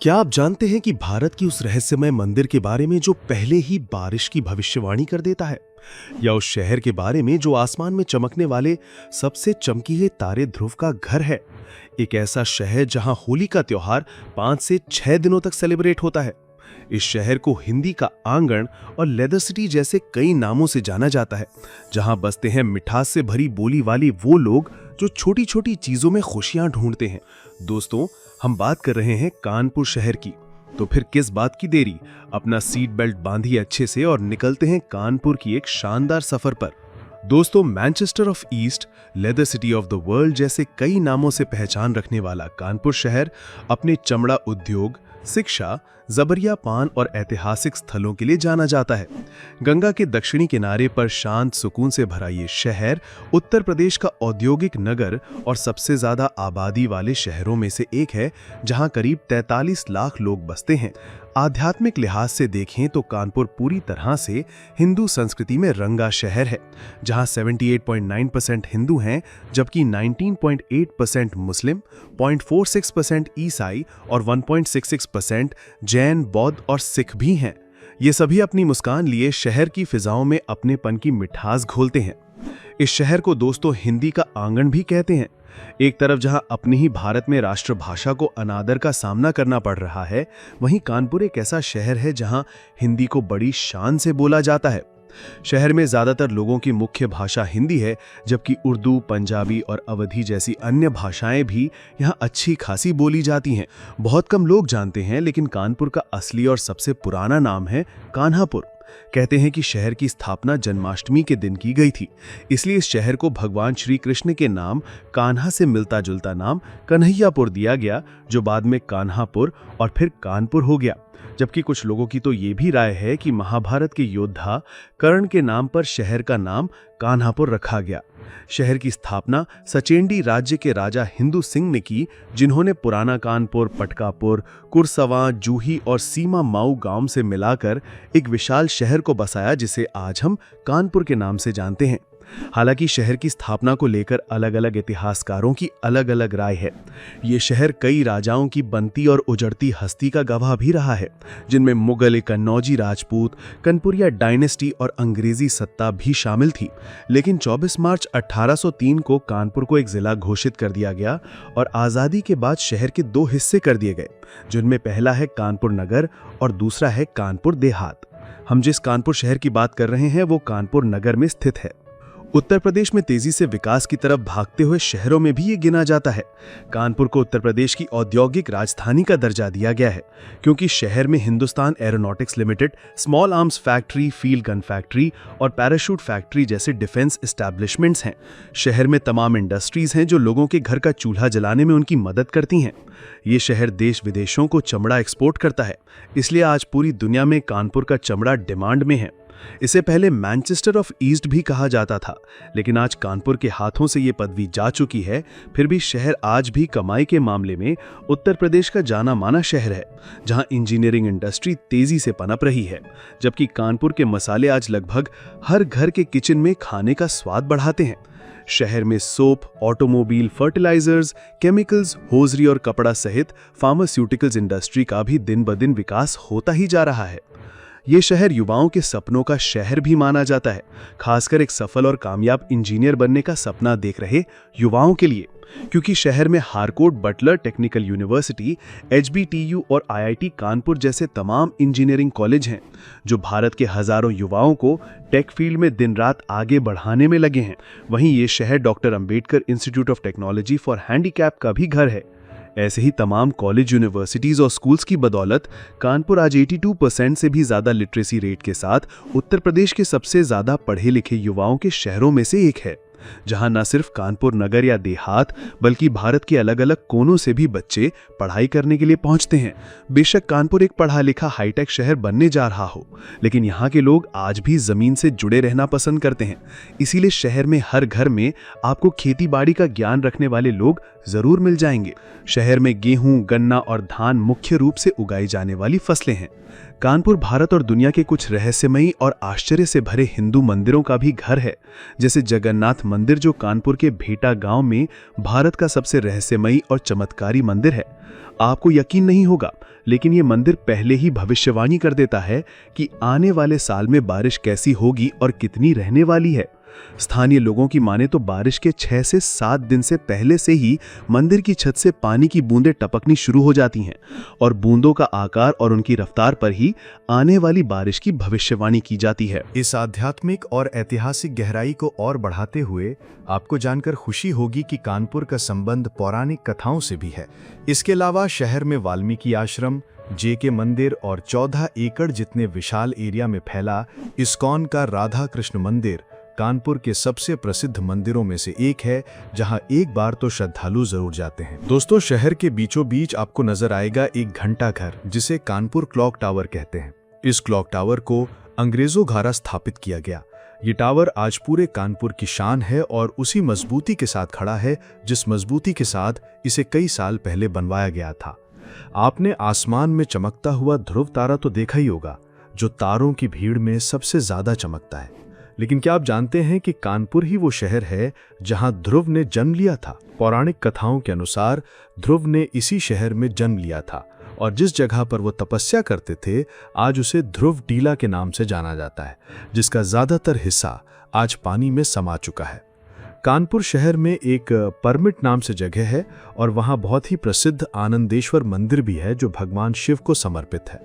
क्या आप जानते हैं कि भारत की उस रहस्यमय मंदिर के बारे में जो पहले ही बारिश की भविष्यवाणी कर देता है, या उस शहर के बारे में जो आसमान में चमकने वाले सबसे चमकीले तारे ध्रुव का घर है। एक ऐसा शहर जहां होली का त्योहार 5 से 6 दिनों तक सेलिब्रेट होता है। इस शहर को हिंदी का आंगन और लेदर सिटी जैसे कई नामों से जाना जाता है, जहां बसते हैं मिठास से भरी बोली वाली वो लोग जो छोटी छोटी चीजों में खुशियां ढूंढते हैं। दोस्तों, हम बात कर रहे हैं कानपुर शहर की। तो फिर किस बात की देरी, अपना सीट बेल्ट बांधिए अच्छे से और निकलते हैं कानपुर की एक शानदार सफर पर। दोस्तों, Manchester of east, leather city of the world जैसे कई नामों से पहचान रखने वाला कानपुर शहर अपने चमड़ा उद्योग, शिक्षा, जबरिया पान और ऐतिहासिक स्थलों के लिए जाना जाता है। गंगा के दक्षिणी किनारे पर शांत सुकून से भरा ये शहर उत्तर प्रदेश का औद्योगिक नगर और सबसे ज्यादा आबादी वाले शहरों में से एक है, जहां करीब 43 लाख लोग बसते हैं। आध्यात्मिक लिहाज से देखें तो कानपुर पूरी तरह से हिंदू संस्कृति में रंगा शहर है, जहां 78.9% हिंदू हैं, जबकि 19.8% मुस्लिम, 0.46% ईसाई और 1.66% जैन, बौद्ध और सिख भी हैं। ये सभी अपनी मुस्कान लिए शहर की फिजाओं में अपनेपन की मिठास घोलते हैं। इस शहर को दोस्तों हिंदी का आंगन भी कहते हैं। एक तरफ जहां अपनी ही भारत में राष्ट्रभाषा को अनादर का सामना करना पड़ रहा है, वहीं कानपुर एक ऐसा शहर है जहां हिंदी को बड़ी शान से बोला जाता है। शहर में ज्यादातर लोगों की मुख्य भाषा हिंदी है, जबकि उर्दू, पंजाबी और अवधी जैसी अन्य भाषाएं भी यहाँ अच्छी खासी बोली जाती हैं। बहुत कम लोग जानते हैं, लेकिन कानपुर का असली और सबसे पुराना नाम है कान्हापुर। कहते हैं कि शहर की स्थापना जन्माष्टमी के दिन की गई थी, इसलिए इस शहर को भगवान श्री कृष्ण के नाम कान्हा से मिलता जुलता नाम कन्हैयापुर दिया गया, जो बाद में कान्हापुर और फिर कानपुर हो गया। जबकि कुछ लोगों की तो ये भी राय है कि महाभारत के योद्धा कर्ण के नाम पर शहर का नाम कान्हापुर रखा गया। शहर की स्थापना सचेंडी राज्य के राजा हिंदू सिंह ने की, जिन्होंने पुराना कानपुर, पटकापुर, कुरसवां, जूही और सीमा माऊ गांव से मिलाकर एक विशाल शहर को बसाया, जिसे आज हम कानपुर के नाम से जानते हैं। हालांकि शहर की स्थापना को लेकर अलग अलग इतिहासकारों की अलग अलग राय है। ये शहर कई राजाओं की बनती और उजड़ती हस्ती का गवाह भी रहा है, जिनमें मुगल, कन्नौजी राजपूत, कनपुरिया डायनेस्टी और अंग्रेजी सत्ता भी शामिल थी। लेकिन 24 मार्च 1803 को कानपुर को एक जिला घोषित कर दिया गया और आज़ादी के बाद शहर के 2 हिस्से कर दिए गए, जिनमें पहला है कानपुर नगर और दूसरा है कानपुर देहात। हम जिस कानपुर शहर की बात कर रहे हैं वो कानपुर नगर में स्थित है। उत्तर प्रदेश में तेजी से विकास की तरफ भागते हुए शहरों में भी ये गिना जाता है। कानपुर को उत्तर प्रदेश की औद्योगिक राजधानी का दर्जा दिया गया है, क्योंकि शहर में Hindustan aeronautics limited, small arms factory, field gun factory और पैराशूट फैक्ट्री जैसे डिफेंस एस्टैब्लिशमेंट्स हैं। शहर में तमाम इंडस्ट्रीज हैं जो लोगों के घर का चूल्हा जलाने में उनकी मदद करती हैं। ये शहर देश विदेशों को चमड़ा एक्सपोर्ट करता है, इसलिए आज पूरी दुनिया में कानपुर का चमड़ा डिमांड में है। इसे पहले मैनचेस्टर ऑफ ईस्ट भी कहा जाता था, लेकिन आज कानपुर के हाथों से ये पदवी जा चुकी है। फिर भी शहर आज भी कमाई के मामले में उत्तर प्रदेश का जाना माना शहर है, जहां इंजीनियरिंग इंडस्ट्री तेजी से पनप रही है। जबकि कानपुर के मसाले आज लगभग हर घर के किचन में खाने का स्वाद बढ़ाते हैं। शहर में soap, automobile, fertilisers, chemicals, hosiery और कपड़ा सहित फार्मास्यूटिकल्स इंडस्ट्री का भी दिन ब दिन विकास होता ही जा रहा है। ये शहर युवाओं के सपनों का शहर भी माना जाता है, खासकर एक सफल और कामयाब इंजीनियर बनने का सपना देख रहे युवाओं के लिए, क्योंकि शहर में Harcourt Butler Technical University, HBTU और IIT कानपुर जैसे तमाम इंजीनियरिंग कॉलेज हैं, जो भारत के हजारों युवाओं को टेक फील्ड में दिन रात आगे बढ़ाने में लगे हैं। वहीं ये शहर doctor Ambedkar institute of technology for handicap का भी घर है। ऐसे ही तमाम कॉलेज, यूनिवर्सिटीज और स्कूल्स की बदौलत कानपुर आज 82% से भी ज्यादा लिटरेसी रेट के साथ उत्तर प्रदेश के सबसे ज्यादा पढ़े लिखे युवाओं के शहरों में से एक है, जहां न सिर्फ कानपुर नगर या देहात बल्कि भारत के अलग अलग कोनों से भी बच्चे पढ़ाई करने के लिए पहुंचते हैं। बेशक कानपुर एक पढ़ा लिखा हाईटेक शहर बनने जा रहा हो, लेकिन यहाँ के लोग आज भी जमीन से जुड़े रहना पसंद करते हैं। इसीलिए शहर में हर घर में आपको खेती बाड़ी का ज्ञान रखने वाले लोग जरूर मिल जाएंगे। शहर में गेहूं, गन्ना और धान मुख्य रूप से उगाई जाने वाली फसलें हैं। कानपुर भारत और दुनिया के कुछ रहस्यमयी और आश्चर्य से भरे हिंदू मंदिरों का भी घर है, जैसे जगन्नाथ मंदिर जो कानपुर के भेटा गांव में भारत का सबसे रहस्यमयी और चमत्कारी मंदिर है। आपको यकीन नहीं होगा, लेकिन ये मंदिर पहले ही भविष्यवाणी कर देता है कि आने वाले साल में बारिश कैसी होगी और कितनी रहने वाली है। स्थानीय लोगों की माने तो बारिश के 6 से 7 दिन से पहले से ही मंदिर की छत से पानी की बूंदें टपकनी शुरू हो जाती हैं और बूंदों का आकार और उनकी रफ्तार पर ही आने वाली बारिश की भविष्यवाणी की जाती है। इस आध्यात्मिक और ऐतिहासिक गहराई को और बढ़ाते हुए आपको जानकर खुशी होगी कि कानपुर का संबंध पौराणिक कथाओं से भी है। इसके अलावा शहर में वाल्मीकि आश्रम, जेके मंदिर और 14 एकड़ जितने विशाल एरिया में फैला इस्कॉन का राधा कृष्ण मंदिर कानपुर के सबसे प्रसिद्ध मंदिरों में से एक है, जहां एक बार तो श्रद्धालु जरूर जाते हैं। दोस्तों, शहर के बीचों बीच आपको नजर आएगा एक घंटा घर, जिसे कानपुर क्लॉक टावर कहते हैं। इस क्लॉक टावर को अंग्रेजों द्वारा स्थापित किया गया। ये टावर आज पूरे कानपुर की शान है और उसी मजबूती के साथ खड़ा है जिस मजबूती के साथ इसे कई साल पहले बनवाया गया था। आपने आसमान में चमकता हुआ ध्रुव तारा तो देखा ही होगा, जो तारों की भीड़ में सबसे ज्यादा चमकता है। लेकिन क्या आप जानते हैं कि कानपुर ही वो शहर है जहां ध्रुव ने जन्म लिया था? पौराणिक कथाओं के अनुसार ध्रुव ने इसी शहर में जन्म लिया था और जिस जगह पर वो तपस्या करते थे आज उसे ध्रुव टीला के नाम से जाना जाता है, जिसका ज्यादातर हिस्सा आज पानी में समा चुका है। कानपुर शहर में एक परमिट नाम से जगह है और वहां बहुत ही प्रसिद्ध आनंदेश्वर मंदिर भी है जो भगवान शिव को समर्पित है।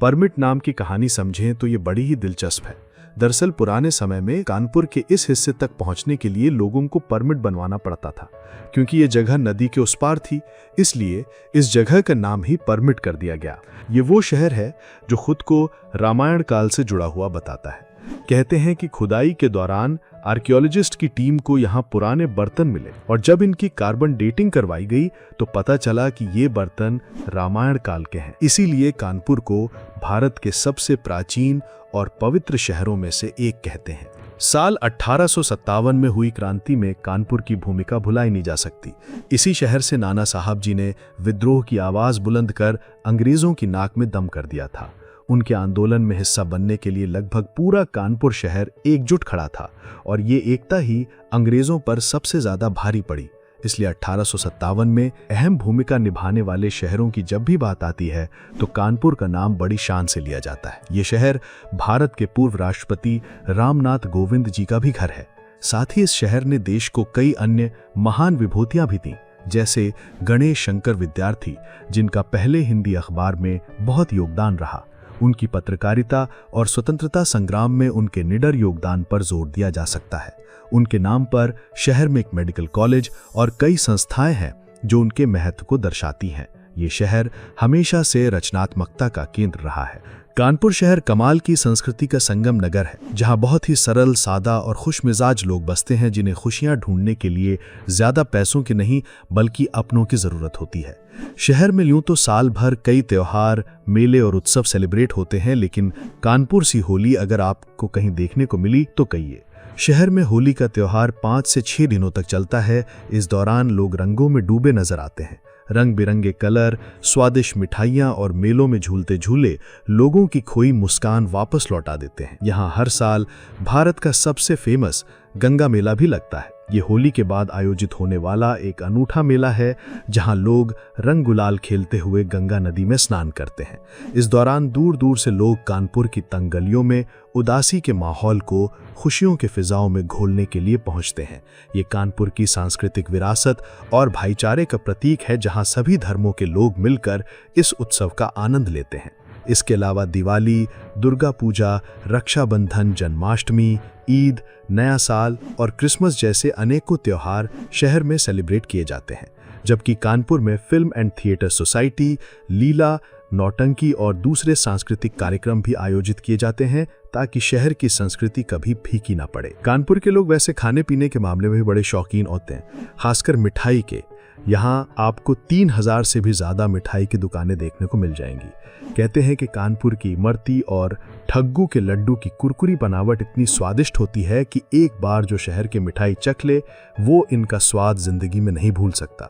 परमिट नाम की कहानी समझें तो ये बड़ी ही दिलचस्प है। दरअसल पुराने समय में कानपुर के इस हिस्से तक पहुंचने के लिए लोगों को परमिट बनवाना पड़ता था, क्योंकि ये जगह नदी के उस पार थी, इसलिए इस जगह का नाम ही परमिट कर दिया गया। ये वो शहर है जो खुद को रामायण काल से जुड़ा हुआ बताता है। कहते हैं कि खुदाई के दौरान आर्कियोलॉजिस्ट की टीम को यहाँ पुराने बर्तन मिले और जब इनकी कार्बन डेटिंग करवाई गई तो पता चला कि ये बर्तन रामायण काल के हैं। इसीलिए कानपुर को भारत के सबसे प्राचीन और पवित्र शहरों में से एक कहते हैं। साल 1857 में हुई क्रांति में कानपुर की भूमिका भुलाई नहीं जा सकती। इसी शहर से नाना साहब जी ने विद्रोह की आवाज बुलंद कर अंग्रेजों की नाक में दम कर दिया था। उनके आंदोलन में हिस्सा बनने के लिए लगभग पूरा कानपुर शहर एकजुट खड़ा था और ये एकता ही अंग्रेजों पर सबसे ज्यादा भारी पड़ी। इसलिए 1857 में अहम भूमिका निभाने वाले शहरों की जब भी बात आती है तो कानपुर का नाम बड़ी शान से लिया जाता है। ये शहर भारत के पूर्व राष्ट्रपति रामनाथ कोविंद जी का भी घर है। साथ ही इस शहर ने देश को कई अन्य महान विभूतियां भी दी, जैसे गणेश शंकर विद्यार्थी, जिनका पहले हिंदी अखबार में बहुत योगदान रहा। उनकी पत्रकारिता और स्वतंत्रता संग्राम में उनके निडर योगदान पर जोर दिया जा सकता है। उनके नाम पर शहर में एक मेडिकल कॉलेज और कई संस्थाएं हैं जो उनके महत्व को दर्शाती हैं। ये शहर हमेशा से रचनात्मकता का केंद्र रहा है। कानपुर शहर कमाल की संस्कृति का संगम नगर है, जहां बहुत ही सरल, सादा और खुशमिजाज लोग बसते हैं, जिन्हें खुशियां ढूंढने के लिए ज्यादा पैसों की नहीं बल्कि अपनों की जरूरत होती है। शहर में यूं तो साल भर कई त्योहार, मेले और उत्सव सेलिब्रेट होते हैं, लेकिन कानपुर सी होली अगर आपको कहीं देखने को मिली तो कहिए। शहर में होली का त्योहार 5 से 6 दिनों तक चलता है। इस दौरान लोग रंगों में डूबे नजर आते हैं। रंग बिरंगे कलर, स्वादिष्ट मिठाइयाँ और मेलों में झूलते झूले लोगों की खोई मुस्कान वापस लौटा देते हैं। यहाँ हर साल भारत का सबसे फेमस गंगा मेला भी लगता है। ये होली के बाद आयोजित होने वाला एक अनूठा मेला है, जहां लोग रंग गुलाल खेलते हुए गंगा नदी में स्नान करते हैं। इस दौरान दूर दूर से लोग कानपुर की तंग गलियों में उदासी के माहौल को खुशियों के फिजाओं में घोलने के लिए पहुंचते हैं। ये कानपुर की सांस्कृतिक विरासत और भाईचारे का प्रतीक है, जहां सभी धर्मों के लोग मिलकर इस उत्सव का आनंद लेते हैं। इसके अलावा दिवाली, दुर्गा पूजा, रक्षाबंधन, जन्माष्टमी, ईद, नया साल और क्रिसमस जैसे अनेकों त्योहार शहर में सेलिब्रेट किए जाते हैं। जबकि कानपुर में फिल्म एंड थिएटर सोसाइटी, लीला, नौटंकी और दूसरे सांस्कृतिक कार्यक्रम भी आयोजित किए जाते हैं, ताकि शहर की संस्कृति कभी फीकी ना पड़े। कानपुर के लोग वैसे खाने पीने के मामले में भी बड़े शौकीन होते हैं, खासकर मिठाई के। यहाँ आपको 3000 से भी ज़्यादा मिठाई की दुकानें देखने को मिल जाएंगी। कहते हैं कि कानपुर की इमरती और ठग्गू के लड्डू की कुरकुरी बनावट इतनी स्वादिष्ट होती है कि एक बार जो शहर की मिठाई चख ले वो इनका स्वाद जिंदगी में नहीं भूल सकता।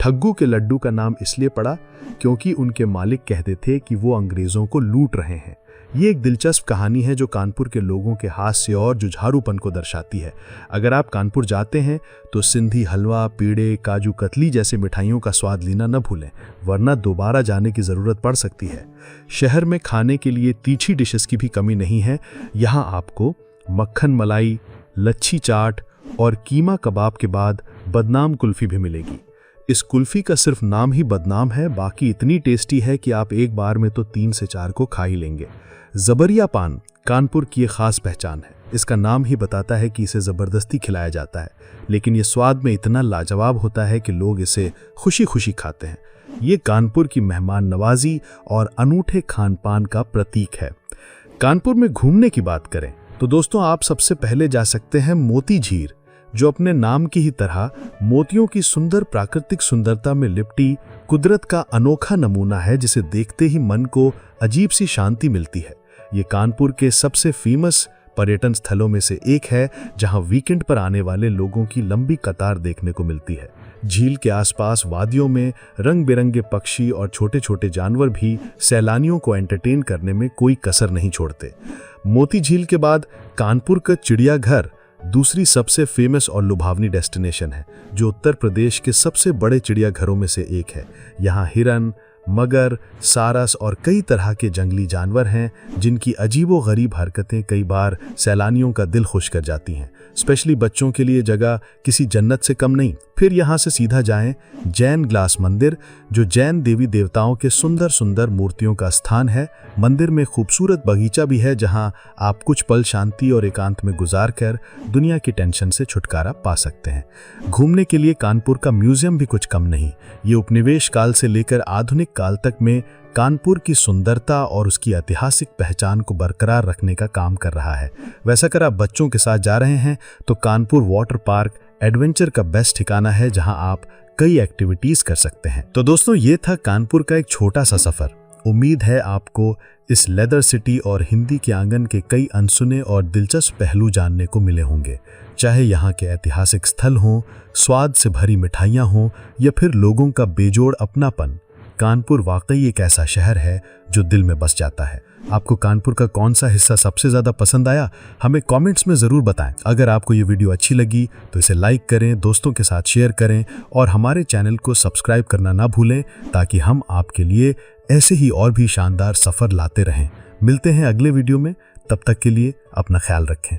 ठग्गू के लड्डू का नाम इसलिए पड़ा क्योंकि उनके मालिक कहते थे कि वो अंग्रेज़ों को लूट रहे हैं। ये एक दिलचस्प कहानी है जो कानपुर के लोगों के हास्य और जुझारूपन को दर्शाती है। अगर आप कानपुर जाते हैं तो सिंधी हलवा, पेड़े, काजू कतली जैसे मिठाइयों का स्वाद लेना न भूलें, वरना दोबारा जाने की ज़रूरत पड़ सकती है। शहर में खाने के लिए तीखी डिशेस की भी कमी नहीं है। यहाँ आपको मक्खन मलाई, लच्छी चाट और कीमा कबाब के बाद बदनाम कुल्फ़ी भी मिलेगी। इस कुल्फ़ी का सिर्फ नाम ही बदनाम है, बाकी इतनी टेस्टी है कि आप एक बार में तो 3 से 4 को खा ही लेंगे। ज़बरिया पान कानपुर की एक ख़ास पहचान है। इसका नाम ही बताता है कि इसे ज़बरदस्ती खिलाया जाता है, लेकिन ये स्वाद में इतना लाजवाब होता है कि लोग इसे खुशी खुशी खाते हैं। ये कानपुर की मेहमान नवाजी और अनूठे खान पान का प्रतीक है। कानपुर में घूमने की बात करें तो दोस्तों, आप सबसे पहले जा सकते हैं मोती झील, जो अपने नाम की ही तरह मोतियों की सुंदर प्राकृतिक सुंदरता में लिपटी कुदरत का अनोखा नमूना है, जिसे देखते ही मन को अजीब सी शांति मिलती है। ये कानपुर के सबसे फेमस पर्यटन स्थलों में से एक है, जहां वीकेंड पर आने वाले लोगों की लंबी कतार देखने को मिलती है। झील के आसपास वादियों में रंग बिरंगे पक्षी और छोटे छोटे जानवर भी सैलानियों को एंटरटेन करने में कोई कसर नहीं छोड़ते। मोती झील के बाद कानपुर का चिड़ियाघर दूसरी सबसे फेमस और लुभावनी डेस्टिनेशन है, जो उत्तर प्रदेश के सबसे बड़े चिड़ियाघरों में से एक है। यहाँ हिरन, मगर, सारस और कई तरह के जंगली जानवर हैं, जिनकी अजीबो-गरीब हरकतें कई बार सैलानियों का दिल खुश कर जाती हैं। स्पेशली बच्चों के लिए जगह किसी जन्नत से कम नहीं। फिर यहाँ से सीधा जाएं जैन ग्लास मंदिर, जो जैन देवी देवताओं के सुंदर सुंदर मूर्तियों का स्थान है। मंदिर में खूबसूरत बगीचा भी है, जहाँ आप कुछ पल शांति और एकांत में गुजार कर दुनिया की टेंशन से छुटकारा पा सकते हैं। घूमने के लिए कानपुर का म्यूजियम भी कुछ कम नहीं। ये उपनिवेश काल से लेकर आधुनिक काल तक में कानपुर की सुंदरता और उसकी ऐतिहासिक पहचान को बरकरार रखने का काम कर रहा है। वैसा अगर आप बच्चों के साथ जा रहे हैं तो कानपुर वाटर पार्क एडवेंचर का बेस्ट ठिकाना है, जहां आप कई एक्टिविटीज कर सकते हैं। तो दोस्तों, ये था कानपुर का एक छोटा सा सफर। उम्मीद है आपको इस लेदर सिटी और हिंदी के आंगन के कई अनसुने और दिलचस्प पहलू जानने को मिले होंगे। चाहे यहाँ के ऐतिहासिक स्थल हों, स्वाद से भरी मिठाइयाँ हों, या फिर लोगों का बेजोड़ अपनापन, कानपुर वाकई एक ऐसा शहर है जो दिल में बस जाता है। आपको कानपुर का कौन सा हिस्सा सबसे ज़्यादा पसंद आया, हमें कमेंट्स में ज़रूर बताएं। अगर आपको ये वीडियो अच्छी लगी तो इसे लाइक करें, दोस्तों के साथ शेयर करें और हमारे चैनल को सब्सक्राइब करना ना भूलें, ताकि हम आपके लिए ऐसे ही और भी शानदार सफ़र लाते रहें। मिलते हैं अगले वीडियो में, तब तक के लिए अपना ख्याल रखें।